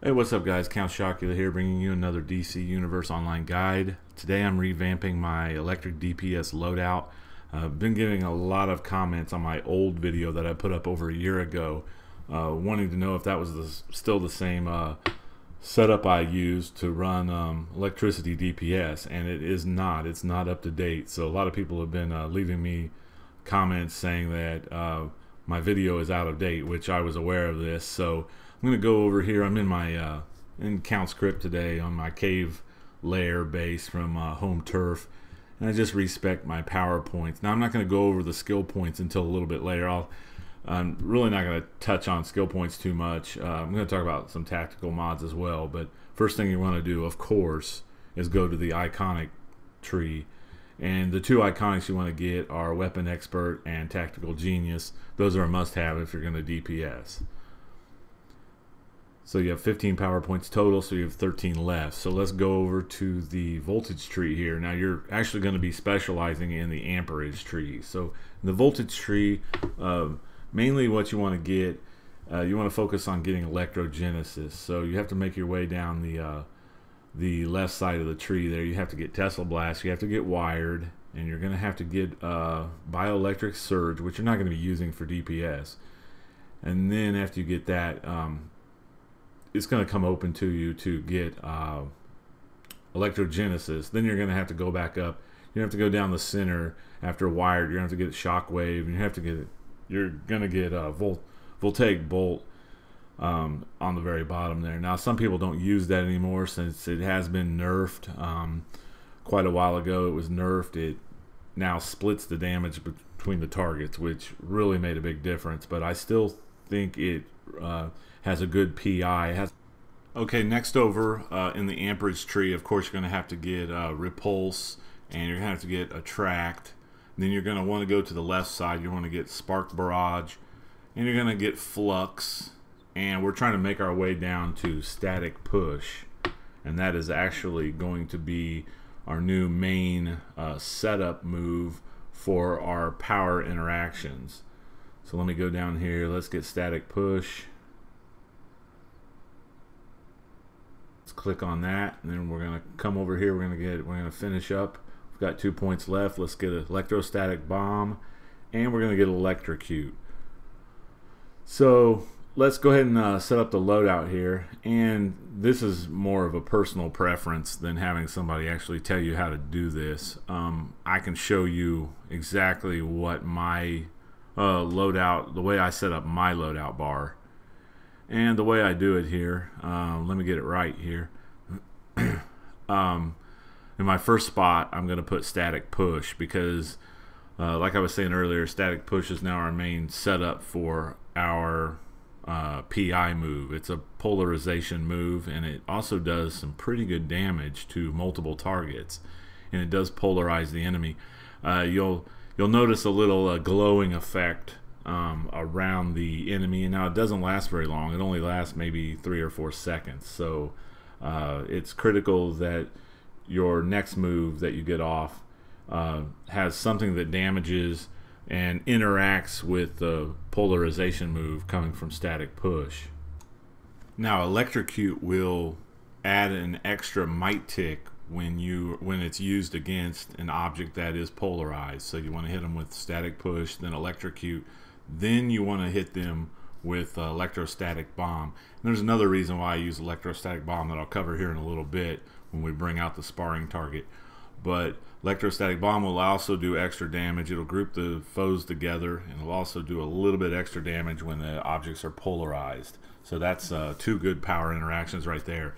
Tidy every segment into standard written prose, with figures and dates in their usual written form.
Hey, what's up guys? Count Shockula here, bringing you another DC Universe online guide. Today I'm revamping my electric DPS loadout. I've been getting a lot of comments on my old video that I put up over a year ago, wanting to know if that was still the same setup I used to run Electricity DPS, and it is not. It's not up to date. So a lot of people have been leaving me comments saying that my video is out of date, which I was aware of this. So I'm going to go over here. I'm in my in Count's crypt today on my cave lair base from Home Turf, and I just respect my power points. Now I'm not going to go over the skill points until a little bit later. I'm really not going to touch on skill points too much. I'm going to talk about some tactical mods as well, but first thing you want to do, of course, is go to the iconic tree. And the two iconics you want to get are Weapon Expert and Tactical Genius. Those are a must-have if you're going to DPS. So you have 15 power points total, so you have 13 left. So let's go over to the voltage tree here. Now you're actually going to be specializing in the amperage tree. So in the voltage tree, mainly what you want to get, you want to focus on getting Electrogenesis. So you have to make your way down the left side of the tree there. You have to get Tesla Blast, you have to get Wired, and you're going to have to get Bioelectric Surge, which you're not going to be using for DPS. And then after you get that, it's going to come open to you to get Electrogenesis. Then you're going to have to go back up. You have to go down the center after Wired. You're going to have to get Shockwave, and you're going to get Voltaic Bolt on the very bottom there. Now some people don't use that anymore since it has been nerfed. Quite a while ago it was nerfed. It now splits the damage between the targets, which really made a big difference, but I still think it has a good PI. Okay, next over in the amperage tree, of course, you're going to have to get Repulse, and you're going to have to get Attract. And then you're going to want to go to the left side. You want to get Spark Barrage, and you're going to get Flux. And we're trying to make our way down to Static Push, and that is actually going to be our new main setup move for our power interactions. So let me go down here. Let's get Static Push. Let's click on that, and then we're gonna come over here. We're gonna finish up. We've got 2 points left. Let's get an Electrostatic Bomb, and we're gonna get Electrocute. So let's go ahead and set up the loadout here, and this is more of a personal preference than having somebody actually tell you how to do this. I can show you exactly what my loadout, the way I set up my loadout bar, and the way I do it here. Let me get it right here. In my first spot, I'm going to put Static Push because, like I was saying earlier, Static Push is now our main setup for our PI move. It's a polarization move, and it also does some pretty good damage to multiple targets, and it does polarize the enemy. You'll notice a little glowing effect around the enemy, and now it doesn't last very long. It only lasts maybe 3 or 4 seconds. So it's critical that your next move that you get off has something that damages and interacts with the polarization move coming from Static Push. Now Electrocute will add an extra might tick when it's used against an object that is polarized. So you want to hit them with Static Push, then Electrocute, then you want to hit them with Electrostatic Bomb. And there's another reason why I use Electrostatic Bomb that I'll cover here in a little bit when we bring out the sparring target. But Electrostatic Bomb will also do extra damage. It'll group the foes together, and it'll also do a little bit extra damage when the objects are polarized. So that's 2 good power interactions right there.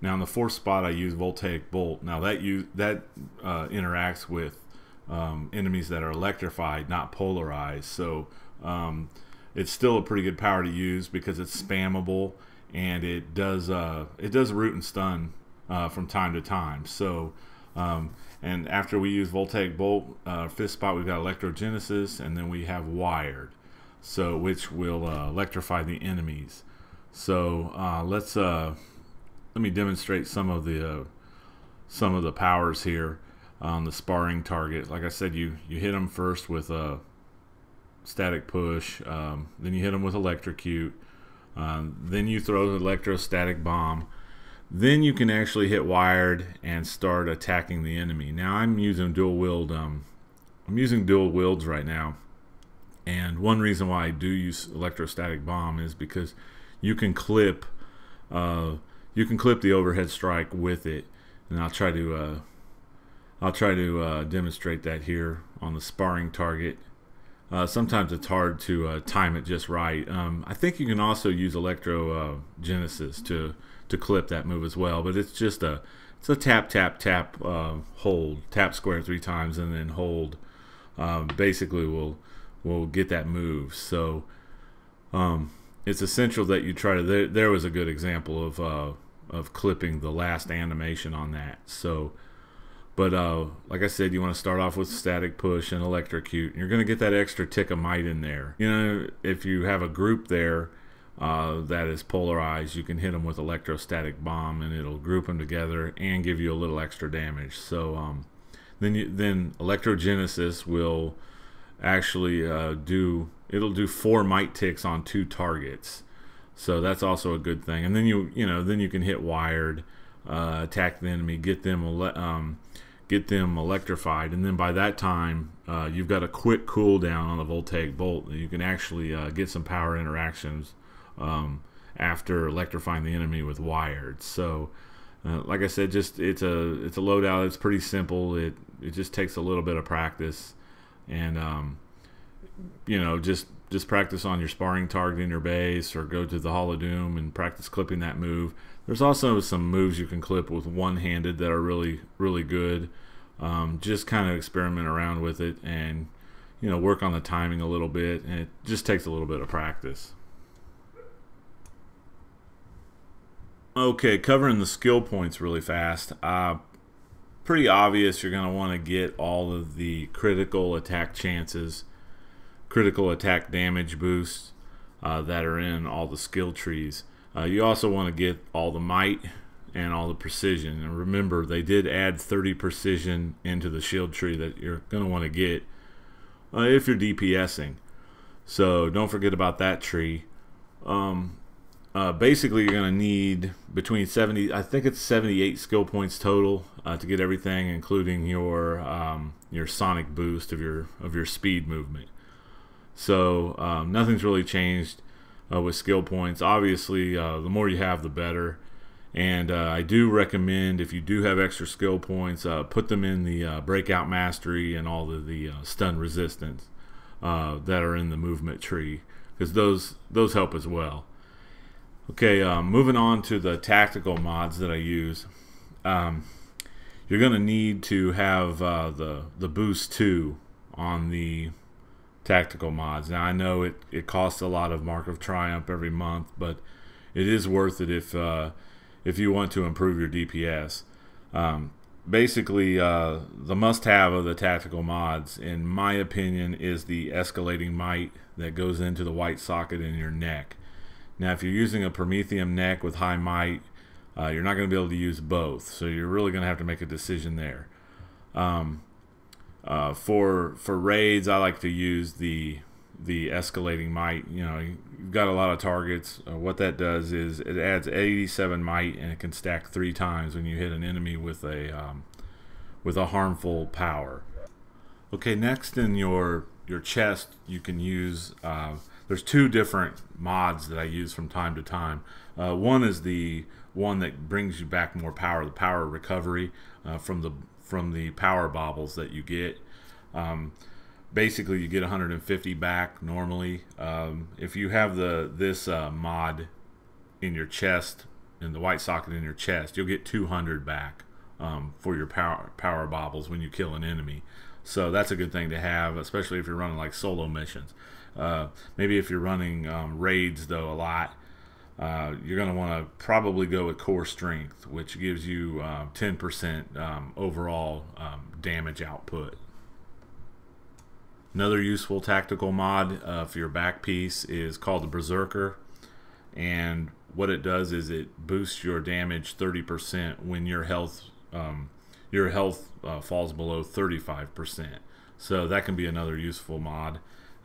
Now in the 4th spot, I use Voltaic Bolt. Now that interacts with enemies that are electrified, not polarized. So it's still a pretty good power to use because it's spammable, and it does root and stun from time to time. So and after we use Voltaic Bolt, 5th spot, we've got Electrogenesis, and then we have Wired, so which will electrify the enemies. So let me demonstrate some of the powers here on the sparring target. Like I said, you hit them first with a Static Push, then you hit them with Electrocute, Then you throw the electrostatic bomb. Then you can actually hit wired and start attacking the enemy. Now I'm using dual wield. I'm using dual wields right now, and one reason why I do use electrostatic bomb is because you can clip the overhead strike with it, and I'll try to demonstrate that here on the sparring target. Sometimes it's hard to time it just right. I think you can also use Electro Genesis to clip that move as well, but it's just a tap hold, tap square 3 times and then hold. Basically will get that move. So it's essential that you try to. There was a good example of clipping the last animation on that. So. But like I said, you want to start off with static push and electrocute. You're going to get that extra tick of might in there. You know, if you have a group there that is polarized, you can hit them with electrostatic bomb, and it'll group them together and give you a little extra damage. So then Electrogenesis will actually do 4 might ticks on 2 targets. So that's also a good thing. And then you can hit wired, attack the enemy, get them electrified, and then by that time you've got a quick cooldown on the Voltaic bolt. You can actually get some power interactions after electrifying the enemy with wired. So like I said, it's a loadout. It's pretty simple. It just takes a little bit of practice, and just practice on your sparring target in your base, or go to the Hall of Doom and practice clipping that move. There's also some moves you can clip with one-handed that are really, really good. Just kind of experiment around with it and, work on the timing a little bit. And it just takes a little bit of practice. Okay, covering the skill points really fast. Pretty obvious you're going to want to get all of the critical attack chances, critical attack damage boosts that are in all the skill trees. You also want to get all the might and all the precision. And remember, they did add 30 precision into the shield tree that you're going to want to get if you're DPSing. So don't forget about that tree. Basically, you're going to need between 78 skill points total to get everything, including your sonic boost of your speed movement. So nothing's really changed with skill points. Obviously, the more you have, the better. And I do recommend, if you do have extra skill points, put them in the breakout mastery and all of the stun resistance that are in the movement tree, because those help as well. Okay, moving on to the tactical mods that I use. You're going to need to have the boost 2 on the tactical mods. Now I know it costs a lot of Mark of Triumph every month, but it is worth it if you want to improve your DPS. Basically, the must-have of the tactical mods, in my opinion, is the escalating might that goes into the white socket in your neck. Now, if you're using a Prometheum neck with high might, you're not going to be able to use both, so you're really going to have to make a decision there. For raids, I like to use the escalating might. You've got a lot of targets. What that does is it adds 87 might, and it can stack 3 times when you hit an enemy with a harmful power. Okay, next in your chest, you can use. There's 2 different mods that I use from time to time. One is the one that brings you back more power, the power recovery from the power baubles that you get. Basically, you get 150 back normally. If you have this mod in your chest, in the white socket in your chest, you'll get 200 back for your power baubles when you kill an enemy. So that's a good thing to have, especially if you're running like solo missions. Maybe if you're running raids though a lot, you're going to want to probably go with core strength, which gives you 10% overall damage output. Another useful tactical mod for your back piece is called the Berserker, and what it does is it boosts your damage 30% when your health falls below 35%. So that can be another useful mod.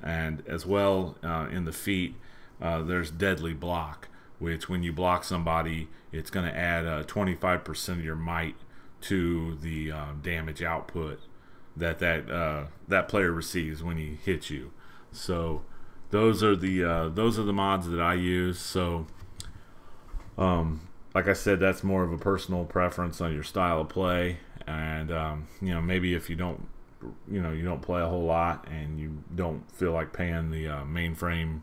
And as well, in the feet, there's Deadly Block, which when you block somebody, it's going to add 25% of your might to the damage output that player receives when he hits you. So those are the mods that I use. So like I said, that's more of a personal preference on your style of play, and maybe if you don't play a whole lot and you don't feel like paying the mainframe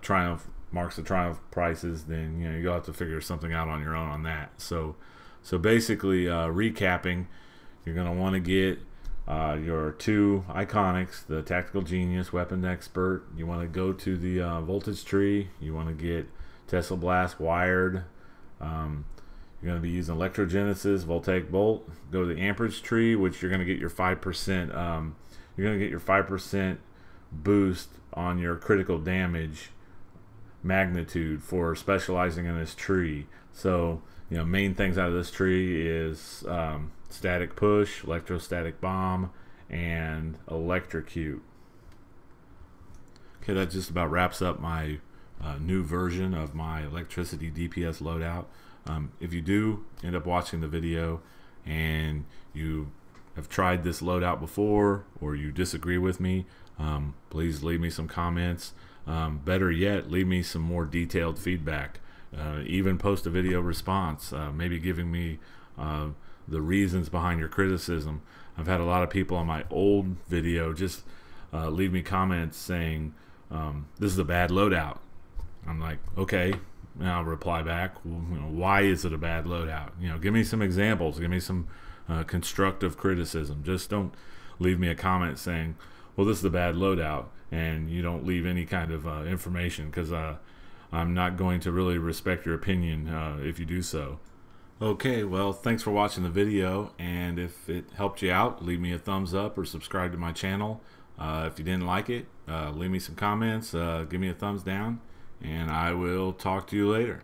Triumph Marks of Triumph prices, then you'll have to figure something out on your own on that. So basically, recapping, you're going to want to get your 2 iconics, the Tactical Genius, Weapon Expert. You want to go to the voltage tree. You want to get Tesla Blast wired. You're going to be using Electrogenesis, Voltaic Bolt. Go to the amperage tree, which you're going to get your 5%. You're going to get your 5% boost on your critical damage magnitude for specializing in this tree. So main things out of this tree is static push, electrostatic bomb, and electrocute. Okay, that just about wraps up my new version of my Electricity DPS loadout. If you do end up watching the video and you have tried this loadout before, or you disagree with me, please leave me some comments. Better yet, leave me some more detailed feedback. Even post a video response, maybe giving me the reasons behind your criticism. I've had a lot of people on my old video just leave me comments saying, this is a bad loadout. I'm like, okay, and I'll reply back, well, why is it a bad loadout? Give me some examples, give me some constructive criticism. Just don't leave me a comment saying, well, this is a bad loadout, and you don't leave any kind of information, because I'm not going to really respect your opinion if you do so. Okay, well, thanks for watching the video, and if it helped you out, leave me a thumbs up or subscribe to my channel. If you didn't like it, leave me some comments, give me a thumbs down, and I will talk to you later.